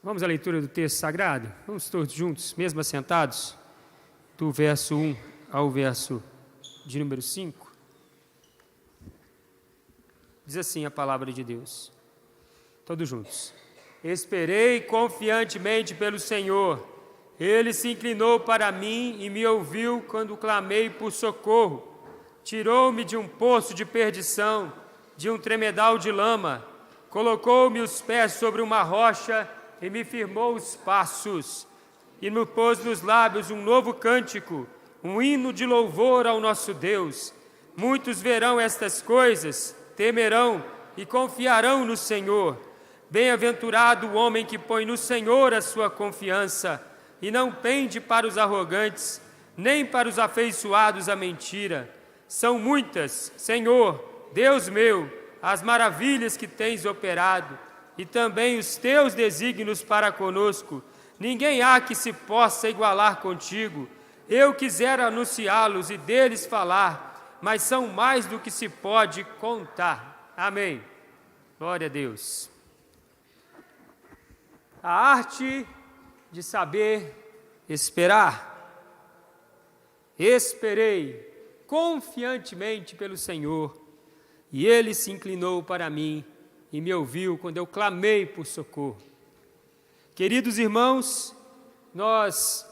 Vamos à leitura do texto sagrado? Vamos todos juntos, mesmo assentados, do verso 1 ao verso de número 5. Diz assim a palavra de Deus. Todos juntos. Esperei confiantemente pelo Senhor. Ele se inclinou para mim e me ouviu quando clamei por socorro. Tirou-me de um poço de perdição, de um tremedal de lama. Colocou-me os pés sobre uma rocha e me firmou os passos. E me pôs nos lábios um novo cântico, um hino de louvor ao nosso Deus. Muitos verão estas coisas, temerão e confiarão no Senhor. Bem-aventurado o homem que põe no Senhor a sua confiança e não pende para os arrogantes, nem para os afeiçoados à mentira. São muitas, Senhor, Deus meu, as maravilhas que tens operado e também os teus desígnios para conosco. Ninguém há que se possa igualar contigo. Eu quisera anunciá-los e deles falar, mas são mais do que se pode contar. Amém. Glória a Deus. A arte de saber esperar. Esperei confiantemente pelo Senhor, e Ele se inclinou para mim e me ouviu quando eu clamei por socorro. Queridos irmãos, nós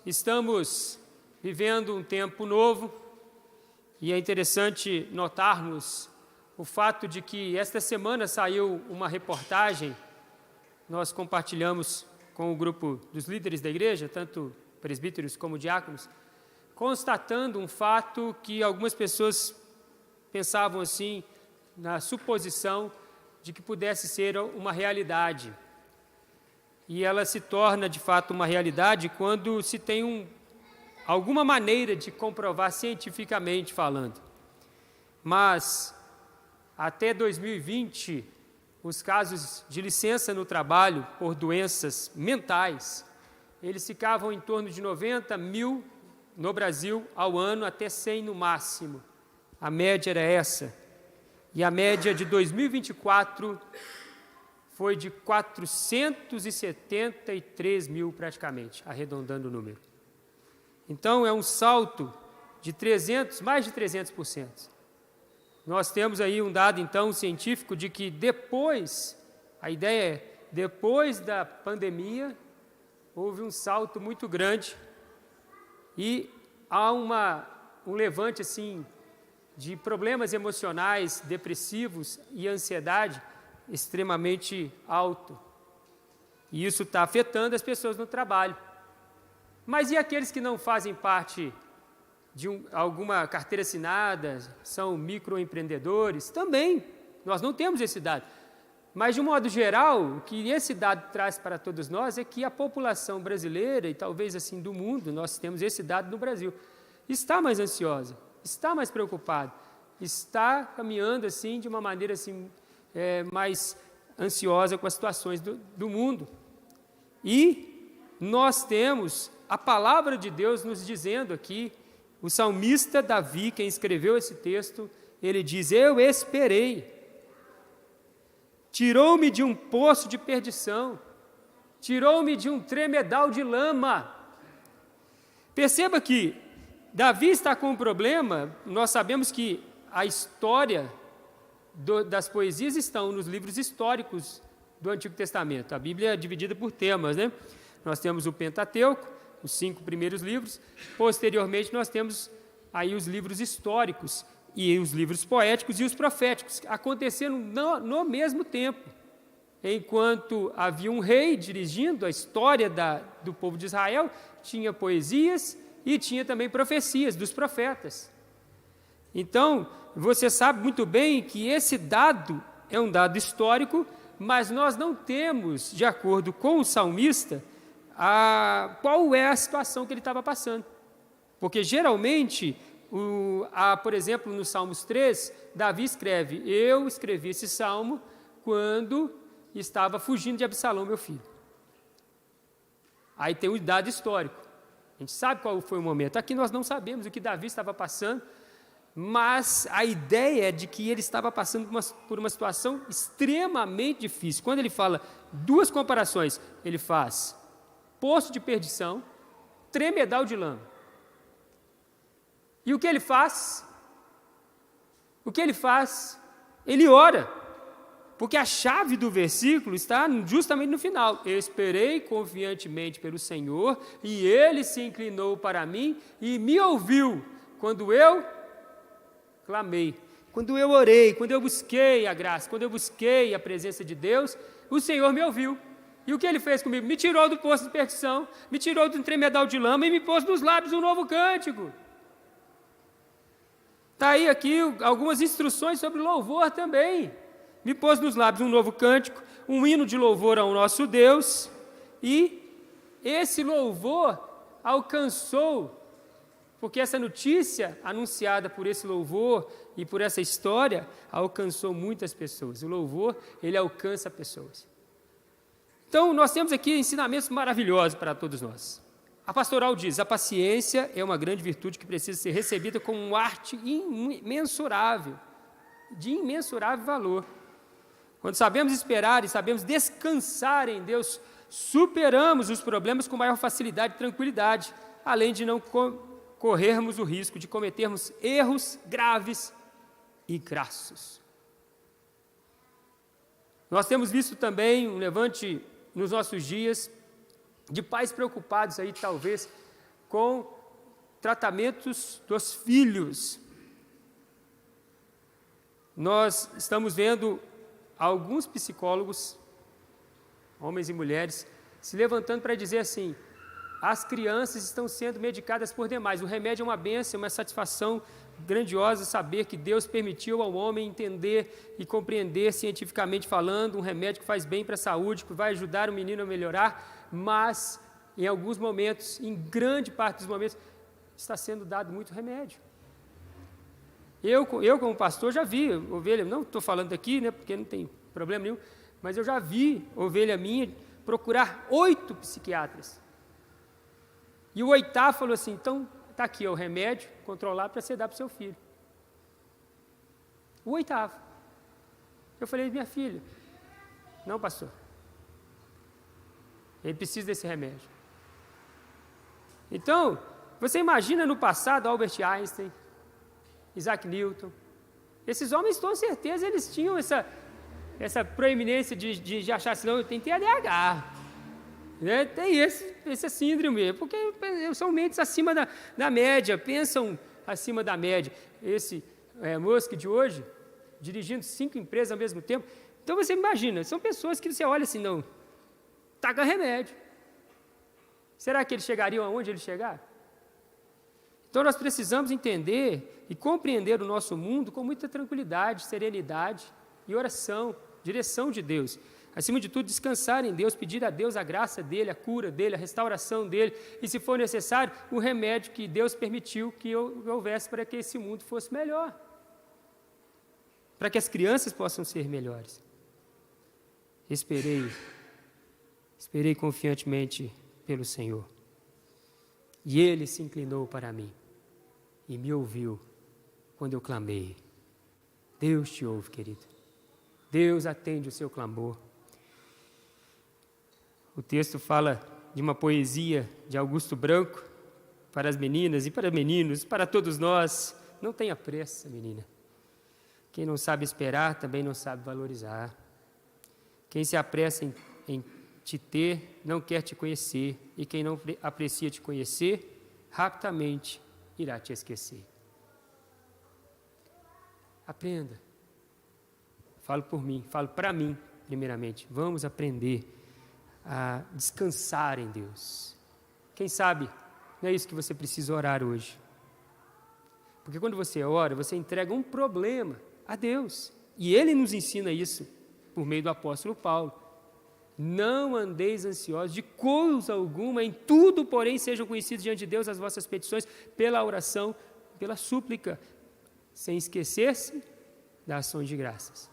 estamos vivendo um tempo novo e é interessante notarmos o fato de que esta semana saiu uma reportagem, nós compartilhamos com o grupo dos líderes da igreja, tanto presbíteros como diáconos, constatando um fato que algumas pessoas pensavam assim, na suposição de que pudesse ser uma realidade. E ela se torna, de fato, uma realidade quando se tem alguma maneira de comprovar cientificamente falando. Mas, até 2020, os casos de licença no trabalho por doenças mentais, eles ficavam em torno de 90 mil no Brasil ao ano, até 100 no máximo. A média era essa. E a média de 2024 foi de 473 mil praticamente, arredondando o número. Então, é um salto de mais de 300%. Nós temos aí um dado, então, científico de que a ideia é, depois da pandemia, houve um salto muito grande e há um levante, assim, de problemas emocionais, depressivos e ansiedade extremamente alto. E isso está afetando as pessoas no trabalho. Mas e aqueles que não fazem parte de alguma carteira assinada, são microempreendedores? Também, nós não temos esse dado. Mas, de um modo geral, o que esse dado traz para todos nós é que a população brasileira, e talvez assim do mundo, nós temos esse dado no Brasil, está mais ansiosa, está mais preocupado, está caminhando assim de uma maneira assim, mais ansiosa com as situações do mundo. E nós temos a palavra de Deus nos dizendo aqui, o salmista Davi, quem escreveu esse texto, ele diz: eu esperei, tirou-me de um poço de perdição, tirou-me de um tremedal de lama. Perceba que Davi está com um problema. Nós sabemos que a história das poesias estão nos livros históricos do Antigo Testamento. A Bíblia é dividida por temas, né? Nós temos o Pentateuco, os 5 primeiros livros. Posteriormente, nós temos aí os livros históricos e os livros poéticos e os proféticos, acontecendo no mesmo tempo. Enquanto havia um rei dirigindo a história do povo de Israel, tinha poesias e tinha também profecias dos profetas. Então, você sabe muito bem que esse dado é um dado histórico, mas nós não temos, de acordo com o salmista, qual é a situação que ele estava passando. Porque, geralmente, por exemplo, no Salmos 3, Davi escreve: eu escrevi esse salmo quando estava fugindo de Absalão, meu filho. Aí tem um dado histórico. A gente sabe qual foi o momento. Aqui nós não sabemos o que Davi estava passando, mas a ideia é de que ele estava passando por uma situação extremamente difícil. Quando ele fala duas comparações, ele faz poço de perdição, tremedal de lama. E o que ele faz? Ele ora. Porque a chave do versículo está justamente no final. Eu esperei confiantemente pelo Senhor, e Ele se inclinou para mim e me ouviu quando eu clamei, quando eu orei, quando eu busquei a graça, quando eu busquei a presença de Deus, o Senhor me ouviu. E o que Ele fez comigo? Me tirou do poço de perdição, me tirou do tremedal de lama e me pôs nos lábios um novo cântico. Está aí aqui algumas instruções sobre louvor também. Me pôs nos lábios um novo cântico, um hino de louvor ao nosso Deus, e esse louvor alcançou, porque essa notícia anunciada por esse louvor e por essa história alcançou muitas pessoas. O louvor, ele alcança pessoas. Então, nós temos aqui ensinamentos maravilhosos para todos nós. A pastoral diz: a paciência é uma grande virtude que precisa ser recebida como uma arte imensurável, de imensurável valor. Quando sabemos esperar e sabemos descansar em Deus, superamos os problemas com maior facilidade e tranquilidade, além de não corrermos o risco de cometermos erros graves e crassos. Nós temos visto também um levante nos nossos dias de pais preocupados aí, talvez, com tratamentos dos filhos. Nós estamos vendo alguns psicólogos, homens e mulheres, se levantando para dizer assim: as crianças estão sendo medicadas por demais. O remédio é uma bênção, uma satisfação grandiosa saber que Deus permitiu ao homem entender e compreender cientificamente falando um remédio que faz bem para a saúde, que vai ajudar o menino a melhorar, mas em alguns momentos, em grande parte dos momentos, está sendo dado muito remédio. Eu como pastor, já vi ovelha, não estou falando aqui, né, porque não tem problema nenhum, mas eu já vi ovelha minha procurar 8 psiquiatras. E o 8º falou assim: então, está aqui o remédio controlado para você dar para o seu filho. O 8º. Eu falei: minha filha, não, pastor, ele precisa desse remédio. Então, você imagina no passado Albert Einstein, Isaac Newton, esses homens, com certeza, eles tinham essa proeminência de achar assim: não, eu tenho TDAH, né? Tem essa síndrome, porque são mentes acima da média, pensam acima da média. Esse Musk de hoje, dirigindo 5 empresas ao mesmo tempo. Então você imagina, são pessoas que você olha assim: não, taca remédio. Será que eles chegariam aonde eles chegaram? Então nós precisamos entender e compreender o nosso mundo com muita tranquilidade, serenidade e oração, direção de Deus. Acima de tudo, descansar em Deus, pedir a Deus a graça dEle, a cura dEle, a restauração dEle, e se for necessário, o remédio que Deus permitiu que houvesse para que esse mundo fosse melhor, para que as crianças possam ser melhores. Esperei confiantemente pelo Senhor, e Ele se inclinou para mim e me ouviu quando eu clamei. Deus te ouve, querido. Deus atende o seu clamor. O texto fala de uma poesia de Augusto Branco para as meninas e para meninos, para todos nós. Não tenha pressa, menina. Quem não sabe esperar também não sabe valorizar. Quem se apressa em te ter não quer te conhecer, e quem não aprecia te conhecer, rapidamente irá te esquecer. Aprenda. Falo por mim, falo para mim, primeiramente. Vamos aprender a descansar em Deus. Quem sabe não é isso que você precisa orar hoje. Porque quando você ora, você entrega um problema a Deus. E Ele nos ensina isso por meio do apóstolo Paulo. Não andeis ansiosos de coisa alguma, em tudo, porém, sejam conhecidos diante de Deus as vossas petições pela oração, pela súplica, sem esquecer-se das ações de graças.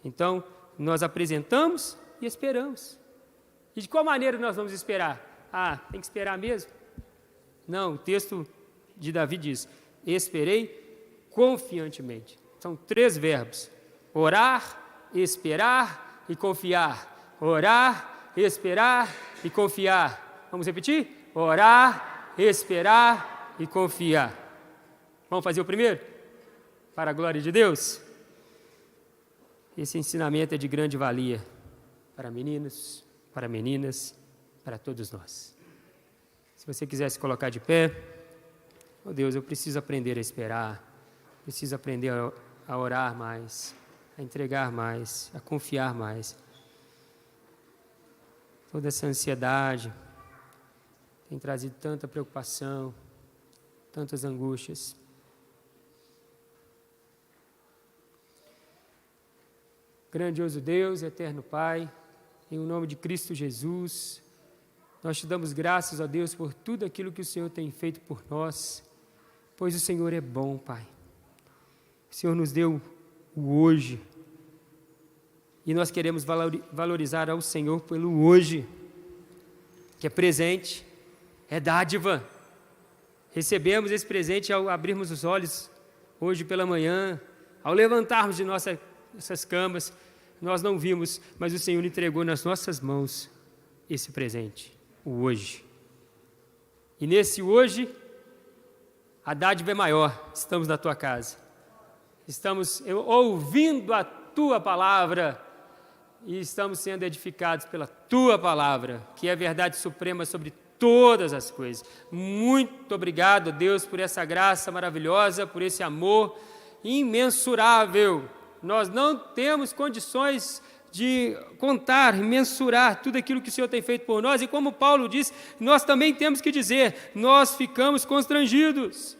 Então, nós apresentamos e esperamos. E de qual maneira nós vamos esperar? Tem que esperar mesmo? Não, o texto de Davi diz: esperei confiantemente. São 3 verbos: orar, esperar e confiar. Orar, esperar e confiar. Vamos repetir? Orar, esperar e confiar. Vamos fazer o primeiro? Para a glória de Deus. Esse ensinamento é de grande valia para meninos, para meninas, para todos nós. Se você quiser se colocar de pé, oh Deus, eu preciso aprender a esperar, preciso aprender a orar mais, a entregar mais, a confiar mais. Toda essa ansiedade tem trazido tanta preocupação, tantas angústias. Grandioso Deus, eterno Pai, em nome de Cristo Jesus, nós te damos graças, ó Deus, por tudo aquilo que o Senhor tem feito por nós, pois o Senhor é bom, Pai. O Senhor nos deu o hoje, e nós queremos valorizar ao Senhor pelo hoje, que é presente, é dádiva. Recebemos esse presente ao abrirmos os olhos hoje pela manhã, ao levantarmos de nossas camas. Nós não vimos, mas o Senhor entregou nas nossas mãos esse presente, o hoje. E nesse hoje, a dádiva é maior. Estamos na tua casa, estamos ouvindo a tua palavra e estamos sendo edificados pela tua palavra, que é a verdade suprema sobre todas as coisas. Muito obrigado, Deus, por essa graça maravilhosa, por esse amor imensurável. Nós não temos condições de contar, mensurar tudo aquilo que o Senhor tem feito por nós, e como Paulo diz, nós também temos que dizer, nós ficamos constrangidos.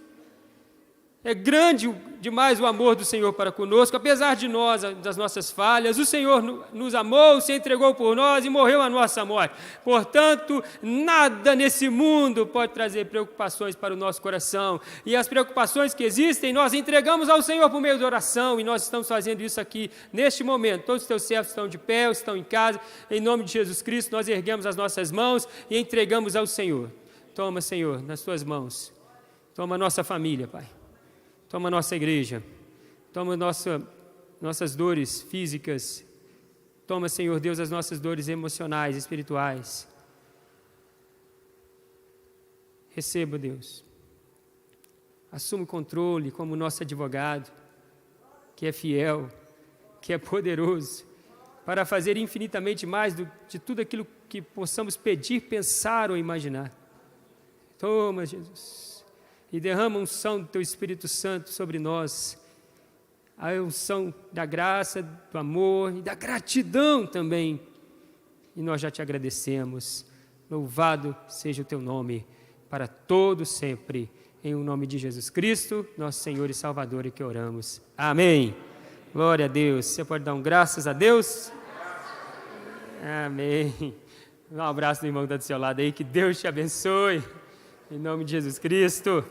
É grande demais o amor do Senhor para conosco, apesar de nós, das nossas falhas, o Senhor nos amou, se entregou por nós e morreu a nossa morte. Portanto, nada nesse mundo pode trazer preocupações para o nosso coração. E as preocupações que existem, nós entregamos ao Senhor por meio da oração, e nós estamos fazendo isso aqui, neste momento. Todos os teus servos estão de pé, estão em casa, em nome de Jesus Cristo, nós erguemos as nossas mãos e entregamos ao Senhor. Toma, Senhor, nas tuas mãos, toma a nossa família, Pai. Toma a nossa igreja, toma nossas dores físicas, toma, Senhor Deus, as nossas dores emocionais, espirituais. Receba, Deus. Assuma o controle como nosso advogado, que é fiel, que é poderoso, para fazer infinitamente mais de tudo aquilo que possamos pedir, pensar ou imaginar. Toma, Jesus. E derrama a unção do Teu Espírito Santo sobre nós, a unção da graça, do amor e da gratidão também. E nós já te agradecemos. Louvado seja o Teu nome, para todo sempre. Em o nome de Jesus Cristo, nosso Senhor e Salvador, e que oramos. Amém. Glória a Deus. Você pode dar um graças a Deus? Amém. Um abraço do irmão que está do seu lado aí, que Deus te abençoe. Em nome de Jesus Cristo.